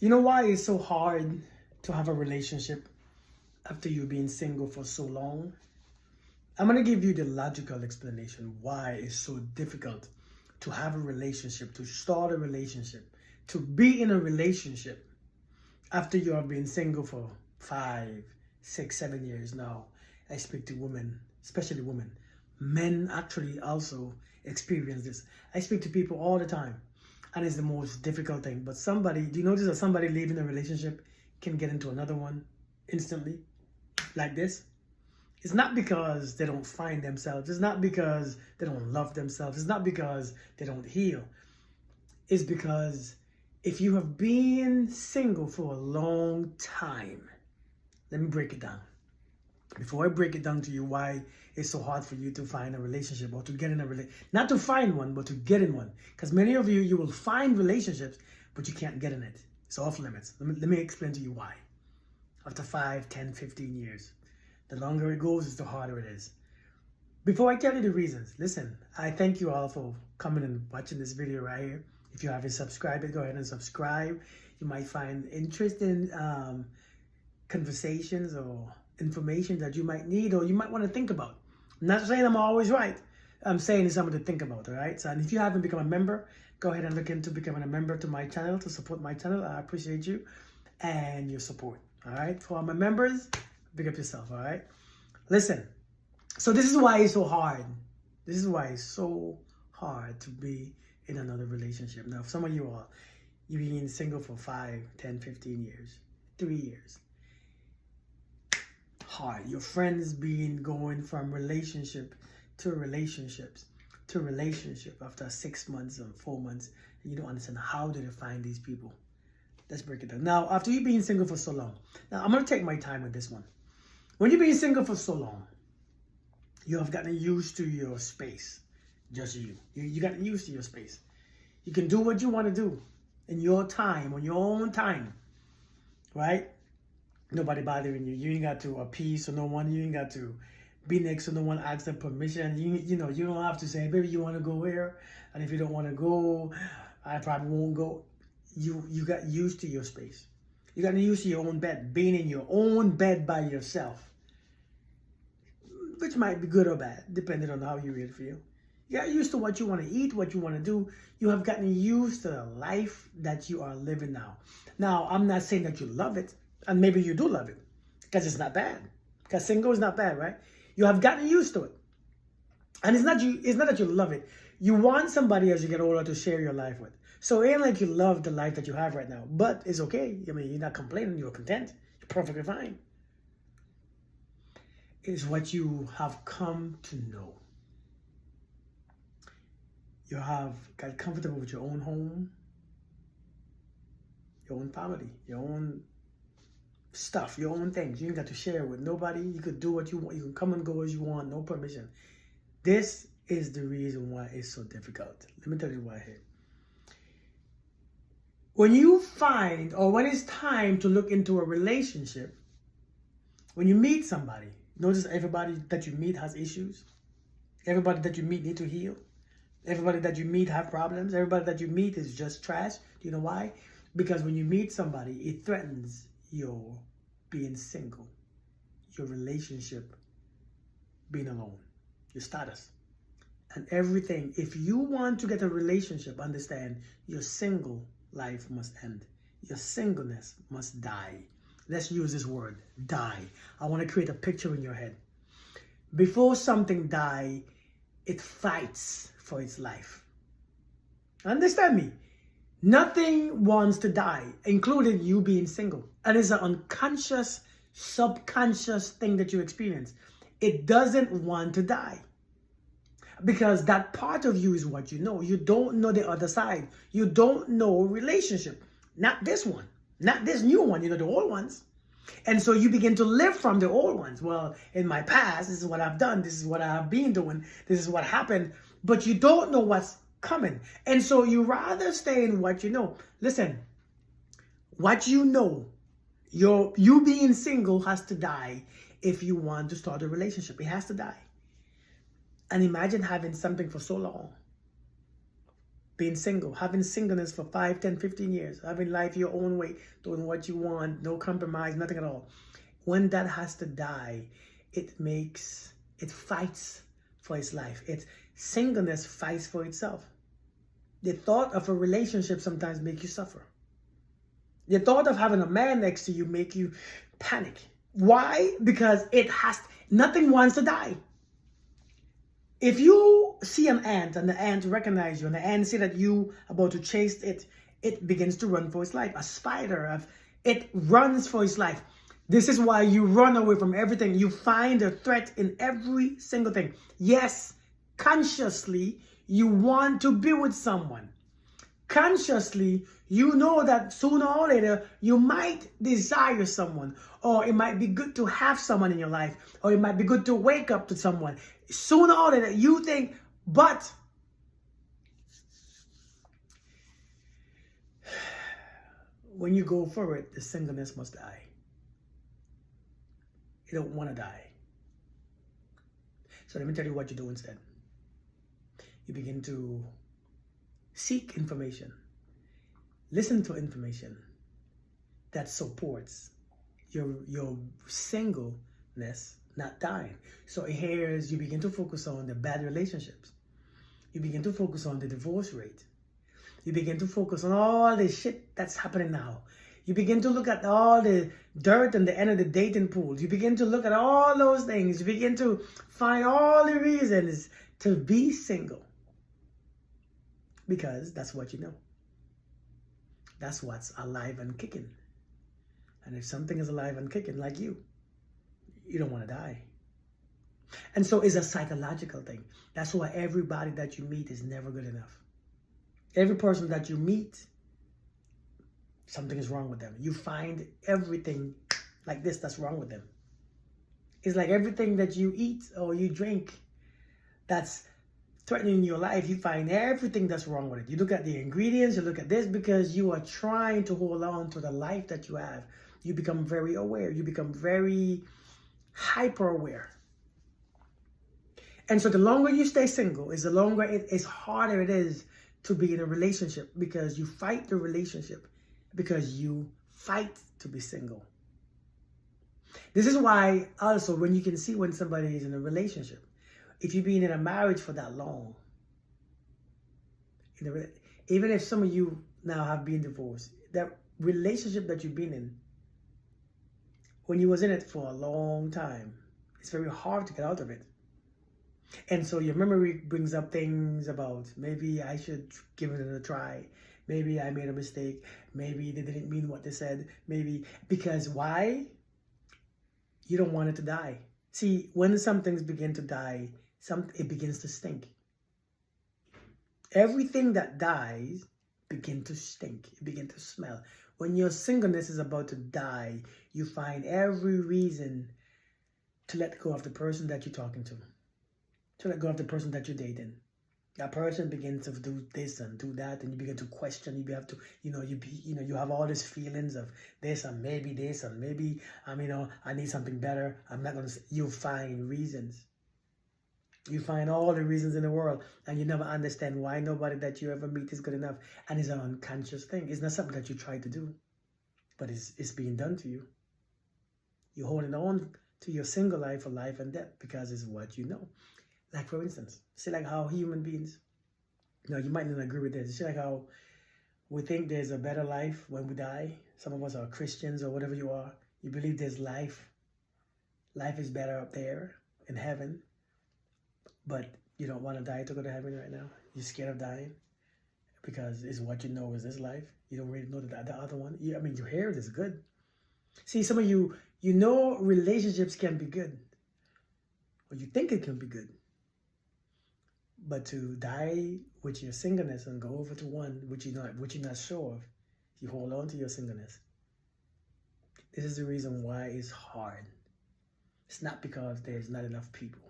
You know why it's so hard to have a relationship after you've been single for so long? I'm going to give you the logical explanation why it's so difficult to have a relationship, to start a relationship, to be in a relationship after you have been single for 5, 6, 7 years now. I speak to women, especially women. Men actually also experience this. I speak to people all the time, and it's the most difficult thing. But somebody, do you notice that somebody leaving a relationship can get into another one instantly, like this? It's not because they don't find themselves. It's not because they don't love themselves. It's not because they don't heal. It's because if you have been single for a long time, let me break it down. Before I break it down to you why it's so hard for you to find a relationship or to get in a relationship, not to find one, but to get in one. Because many of you will find relationships, but you can't get in it. It's off limits. Let me explain to you why. After 5, 10, 15 years, the longer it goes, the harder it is. Before I tell you the reasons, listen, I thank you all for coming and watching this video right here. If you haven't subscribed, go ahead and subscribe. You might find interesting conversations or information that you might need or you might want to think about. I'm not saying I'm always right. I'm saying it's something to think about, all right? So, and if you haven't become a member, go ahead and look into becoming a member to my channel, to support my channel. I appreciate you and your support, all right? For all my members, big up yourself, all right? Listen, so this is why it's so hard. This is why it's so hard to be in another relationship. Now, some of you all, you've been single for 5, 10, 15 years, 3 years. Hard. Your friends being going from relationship to relationships to relationship after 6 months and 4 months. And you don't understand how did they find these people. Let's break it down. Now, after you've been single for so long, now I'm going to take my time with this one. When you've been single for so long, you have gotten used to your space. Just you. You gotten used to your space. You can do what you want to do in your time, on your own time. Right? Nobody bothering you. You ain't got to appease to no one. You ain't got to be next to no one, ask them permission. You know, you don't have to say, baby, you want to go here? And if you don't want to go, I probably won't go. You got used to your space. You got used to your own bed, being in your own bed by yourself, which might be good or bad, depending on how you really feel. You got used to what you want to eat, what you want to do. You have gotten used to the life that you are living now. Now, I'm not saying that you love it, and maybe you do love it, because it's not bad. Because single is not bad, right? You have gotten used to it. And it's not that you love it. You want somebody as you get older to share your life with. So it ain't like you love the life that you have right now, but it's okay. I mean, you're not complaining, you're content. You're perfectly fine. It is what you have come to know. You have got comfortable with your own home, your own family, your own stuff, your own things. You ain't got to share with nobody. You could do what you want. You can come and go as you want, no permission. This is the reason why it's so difficult. Let me tell you why here. When you find, or when it's time to look into a relationship, when you meet somebody, notice everybody that you meet has issues. Everybody that you meet need to heal. Everybody that you meet have problems. Everybody that you meet is just trash. Do you know why? Because when you meet somebody, it threatens your being single, your relationship, being alone, your status, and everything. If you want to get a relationship, understand your single life must end. Your singleness must die. Let's use this word, die. I want to create a picture in your head. Before something dies, it fights for its life. Understand me? Nothing wants to die, including you being single. And it's an unconscious, subconscious thing that you experience. It doesn't want to die. Because that part of you is what you know. You don't know the other side. You don't know relationship. Not this one. Not this new one, you know, the old ones. And so you begin to live from the old ones. Well, in my past, this is what I've done. This is what I have been doing. This is what happened. But you don't know what's coming. And so you rather stay in what you know. Listen, what you know, you being single has to die if you want to start a relationship. It has to die. And imagine having something for so long. being single, having singleness for 5, 10, 15 years, having life your own way, doing what you want, no compromise, nothing at all. When that has to die, it fights for its life. Singleness fights for itself. The thought of a relationship sometimes makes you suffer. The thought of having a man next to you make you panic. Why? Because nothing wants to die. If you see an ant and the ant recognizes you and the ant see that you are about to chase it, it begins to run for its life. A spider, it runs for its life. This is why you run away from everything. You find a threat in every single thing. Yes, consciously, you want to be with someone. Consciously, you know that sooner or later, you might desire someone, or it might be good to have someone in your life, or it might be good to wake up to someone. Sooner or later, you think, but when you go for it, the singleness must die. You don't want to die. So let me tell you what you do instead. You begin to seek information. Listen to information that supports your singleness not dying. So here's, you begin to focus on the bad relationships. You begin to focus on the divorce rate. You begin to focus on all the shit that's happening now. You begin to look at all the dirt and the end of the dating pools. You begin to look at all those things. You begin to find all the reasons to be single. Because that's what you know. That's what's alive and kicking. And if something is alive and kicking like you don't want to die. And so it's a psychological thing. That's why everybody that you meet is never good enough. Every person that you meet, something is wrong with them. You find everything like this that's wrong with them. It's like everything that you eat or you drink that's threatening your life, you find everything that's wrong with it. You look at the ingredients, you look at this, because you are trying to hold on to the life that you have. You become very aware. You become very hyper aware. And so the longer you stay single, is the longer it's harder it is to be in a relationship, because you fight the relationship, because you fight to be single. This is why also when you can see when somebody is in a relationship, if you've been in a marriage for that long, even if some of you now have been divorced, that relationship that you've been in, when you was in it for a long time, it's very hard to get out of it. And so your memory brings up things about, maybe I should give it a try. Maybe I made a mistake. Maybe they didn't mean what they said. Maybe, because why? You don't want it to die. See, when some things begin to die, it begins to stink. Everything that dies begins to stink. It begins to smell. When your singleness is about to die, you find every reason to let go of the person that you're talking to let go of the person that you're dating. That person begins to do this and do that, and you begin to question. You have to, you have all these feelings of this and maybe I need something better. I'm not gonna. You find reasons. You find all the reasons in the world, and you never understand why nobody that you ever meet is good enough. And it's an unconscious thing. It's not something that you try to do, but it's being done to you. You're holding on to your single life for life and death because it's what you know. Like, for instance, see like how human beings, you might not agree with this. See like how we think there's a better life when we die. Some of us are Christians or whatever you are. You believe there's life. Life is better up there in heaven. But you don't want to die to go to heaven right now. You're scared of dying because it's what you know is this life. You don't really know the other one. You hear it is good. See, some of you, relationships can be good. Or you think it can be good. But to die with your singleness and go over to one which you're not sure of, you hold on to your singleness. This is the reason why it's hard. It's not because there's not enough people.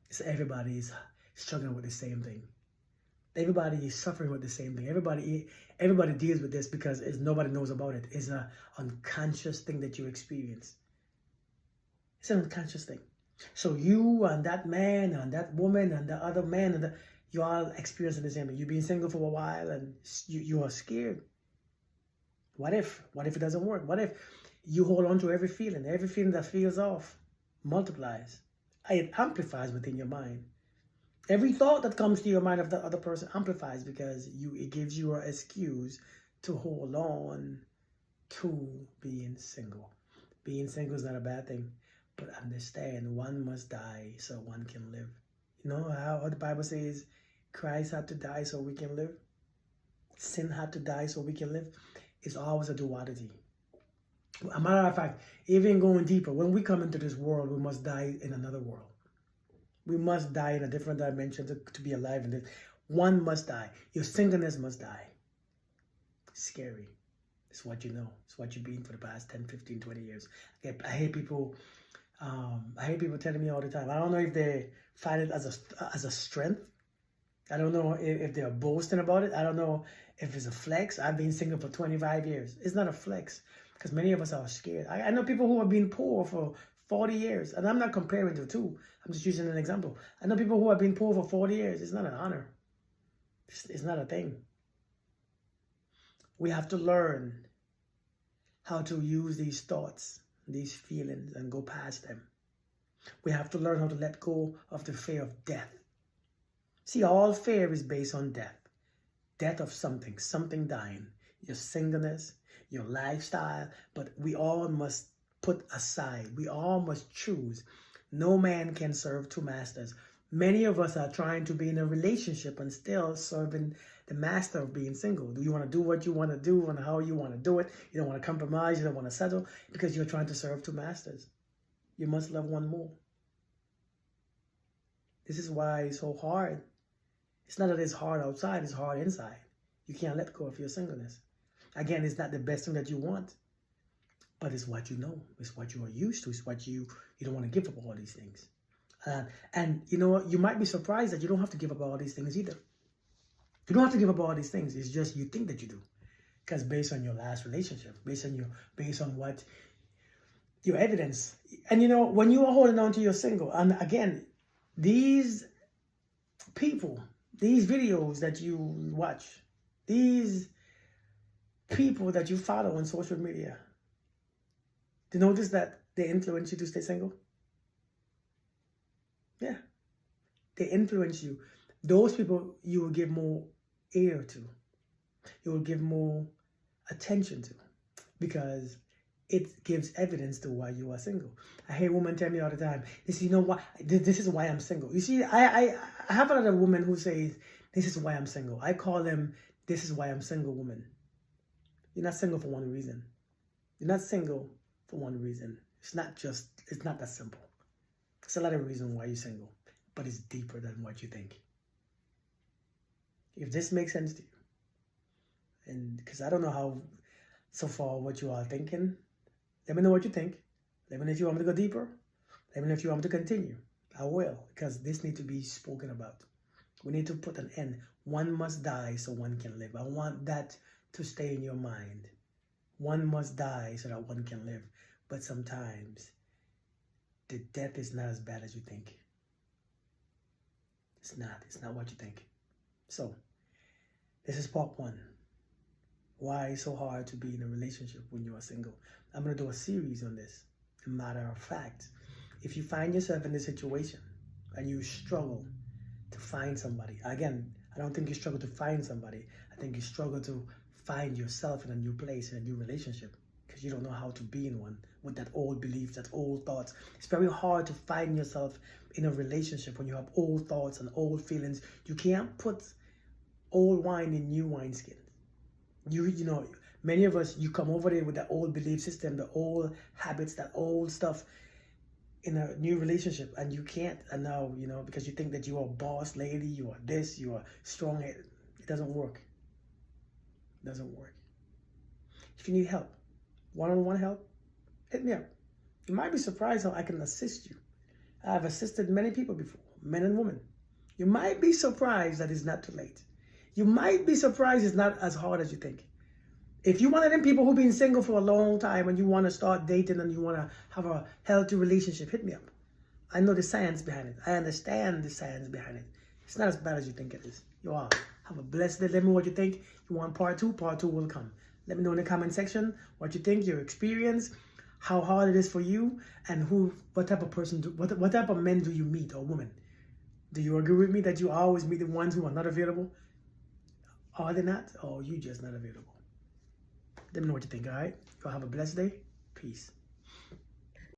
It's everybody is struggling with the same thing. Everybody is suffering with the same thing. Everybody deals with this because nobody knows about it. It's an unconscious thing that you experience. It's an unconscious thing. So you and that man and that woman and the other man You all experiencing the same thing. You've been single for a while and you are scared. What if? What if it doesn't work? What if you hold on to every feeling that feels off multiplies? It amplifies within your mind. Every thought that comes to your mind of the other person amplifies because it gives you an excuse to hold on to being single. Being single is not a bad thing, but understand one must die so one can live. You know how the Bible says Christ had to die so we can live? Sin had to die so we can live? It's always a duality. A matter of fact, even going deeper, when we come into this world, we must die in another world. We must die in a different dimension to be alive in this. One must die. Your singleness must die. Scary. It's what you know. It's what you've been for the past 10, 15, 20 years. I hate people telling me all the time. I don't know if they find it as a strength. I don't know if they're boasting about it. I don't know if it's a flex. I've been single for 25 years. It's not a flex because many of us are scared. I know people who have been poor for 40 years, and I'm not comparing the two. I'm just using an example. I know people who have been poor for 40 years. It's not an honor. It's not a thing. We have to learn how to use these thoughts, these feelings, and go past them. We have to learn how to let go of the fear of death. See, all fear is based on death. Death of something dying. Your singleness, your lifestyle, but we all must put aside. We all must choose. No man can serve two masters. Many of us are trying to be in a relationship and still serving the master of being single. Do you want to do what you want to do and how you want to do it? You don't want to compromise. You don't want to settle because you're trying to serve two masters. You must love one more. This is why it's so hard. It's not that it's hard outside. It's hard inside. You can't let go of your singleness. Again, it's not the best thing that you want, but it's what you know. It's what you are used to. It's what you don't want to give up all these things. And you know what? You might be surprised that you don't have to give up all these things either. You don't have to give up all these things. It's just you think that you do. Because based on your last relationship, based on what your evidence. And you know, when you are holding on to your single, and again, these people, these videos that you watch, these people that you follow on social media, do you notice that they influence you to stay single? Yeah. They influence you. Those people you will give more ear to. You will give more attention to because it gives evidence to why you are single. I hear women tell me all the time, this is why I'm single. You see, I have another woman who says, this is why I'm single. I call them, this is why I'm single woman. You're not single for one reason. You're not single for one reason. It's not that simple. It's a lot of reasons why you're single, but it's deeper than what you think. If this makes sense to you, and because I don't know how, so far, what you are thinking, let me know what you think. Let me know if you want me to go deeper. Let me know if you want me to continue. I will, because this needs to be spoken about. We need to put an end. One must die so one can live. I want that to stay in your mind. One must die so that one can live. But sometimes the death is not as bad as you think. It's not what you think. So, this is part 1. Why it's so hard to be in a relationship when you are single. I'm going to do a series on this. A matter of fact, if you find yourself in this situation and you struggle to find somebody, again, I don't think you struggle to find somebody. I think you struggle to find yourself in a new place, in a new relationship, because you don't know how to be in one with that old beliefs, that old thoughts. It's very hard to find yourself in a relationship when you have old thoughts and old feelings. You can't put old wine in new wineskins. You know, many of us, you come over there with that old belief system, the old habits, that old stuff in a new relationship, and you can't. And now, you know, because you think that you are a boss lady, you are this, you are strong-headed. It doesn't work. It doesn't work. If you need help, one-on-one help, hit me up. You might be surprised how I can assist you. I've assisted many people before, men and women. You might be surprised that it's not too late. You might be surprised it's not as hard as you think. If you're one of them people who've been single for a long time and you want to start dating and you want to have a healthy relationship, hit me up. I know the science behind it. I understand the science behind it. It's not as bad as you think it is. You all have a blessed day. Let me know what you think. You want part 2? Part 2 will come. Let me know in the comment section what you think, your experience, how hard it is for you, and what type of person, what type of men do you meet or women? Do you agree with me that you always meet the ones who are not available? Are they not? Or you just not available? Let me know what you think, all right? Y'all have a blessed day. Peace.